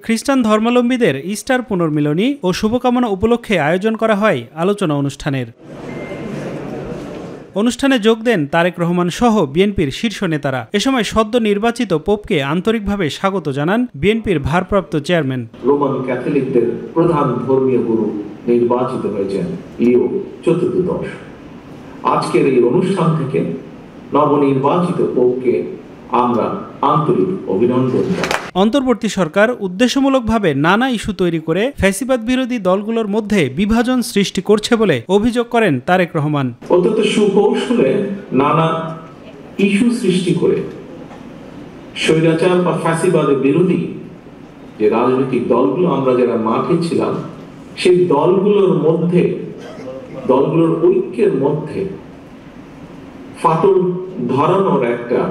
খ্রিস্টান ধর্মাবলম্বীদের ইস্টার পুনর্মিলনী ও শুভকামনা উপলক্ষে আয়োজন করা হয় আলোচনা অনুষ্ঠানের। অনুষ্ঠানে যোগ দেন তারেক রহমান সহ বিএনপির শীর্ষ নেতারা। এ সময় সদ্য নির্বাচিত পোপকে আন্তরিকভাবে স্বাগত জানান বিএনপির ভারপ্রাপ্ত চেয়ারম্যান। রোমান ক্যাথলিকদের প্রধান ধর্মীয় গুরু নির্বাচিত হয়েছেন লিও চতুর্দশ। আজকের এই অনুষ্ঠান থেকে নবনির্বাচিত পোপকে আমরা আন্তরিক অভিনন্দন জানাই। অন্তর্বর্তী সরকার উদ্দেশ্যমূলকভাবে নানা ইস্যু তৈরি করে ফ্যাসিবাদ বিরোধী দলগুলোর মধ্যে বিভাজন সৃষ্টি করছে বলে অভিযোগ করেন তারেক রহমান। অত্যন্ত সুকৌশলে নানা ইস্যু সৃষ্টি করে স্বৈরাচার বা ফ্যাসিবাদের বিরোধী যে রাজনৈতিক দলগুলো আমরা যারা মাঠে ছিলাম, সেই দলগুলোর ঐক্যের মধ্যে ফাটল ধরানোর একটা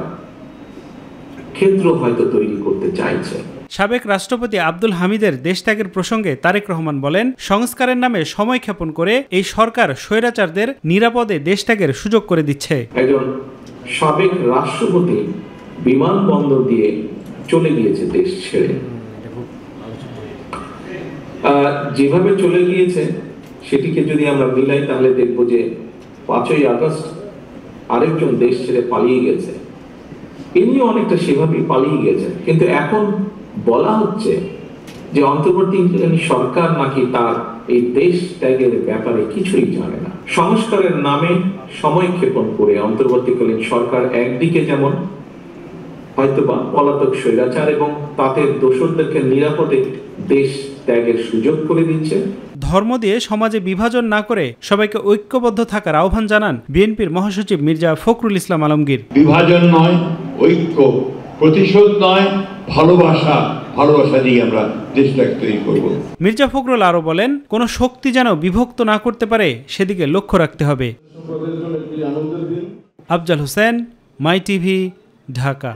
ক্ষেত্র হয়তো তৈরি করতে চাইছে। সাবেক রাষ্ট্রপতি আব্দুল হামিদের দেশত্যাগের প্রসঙ্গে তারেক রহমান বলেন, সংস্কারের নামে সময় ক্ষেপণ করে এই সরকার স্বৈরাচারদের নিরাপদে দেশত্যাগের সুযোগ করে দিচ্ছে। একজন সাবেক রাষ্ট্রপতি বিমানবন্দর দিয়ে চলে গিয়েছে দেশ ছেড়ে। যেভাবে চলে গিয়েছে সেটিকে যদি আমরা মিলাই তাহলে দেখব যে 5ই আগস্ট আরেকজন দেশ ছেড়ে পালিয়ে গেছে, ইনিও অনেকটা সেভাবেই পালিয়ে গেছে। কিন্তু এখন বলা হচ্ছে যে অন্তর্বর্তীকালীন সরকার নাকি তার এই দেশ ত্যাগের ব্যাপারে কিছুই জানে না। সংস্কারের নামে সময় ক্ষেপণ করে অন্তর্বর্তীকালীন সরকার একদিকে যেমন হয়তোবা পলাতক স্বৈরাচার এবং তাদের দোসরদেরকে নিরাপদে দেশ ত্যাগের সুযোগ করে দিচ্ছে। ধর্ম দিয়ে সমাজে বিভাজন না করে সবাইকে ঐক্যবদ্ধ থাকার আহ্বান জানান বিএনপির মহাসচিব মির্জা ফখরুল ইসলাম আলমগীর। বিভাজন নয় ঐক্য, প্রতিশোধ নয় ভালোবাসা দিয়ে আমরা দেশটাকে তৈরি করব। মির্জা ফখরুল আরো বলেন, কোনো শক্তি যেন বিভক্ত না করতে পারে সেদিকে লক্ষ্য রাখতে হবে। আফজাল হোসেন, মাই টিভি, ঢাকা।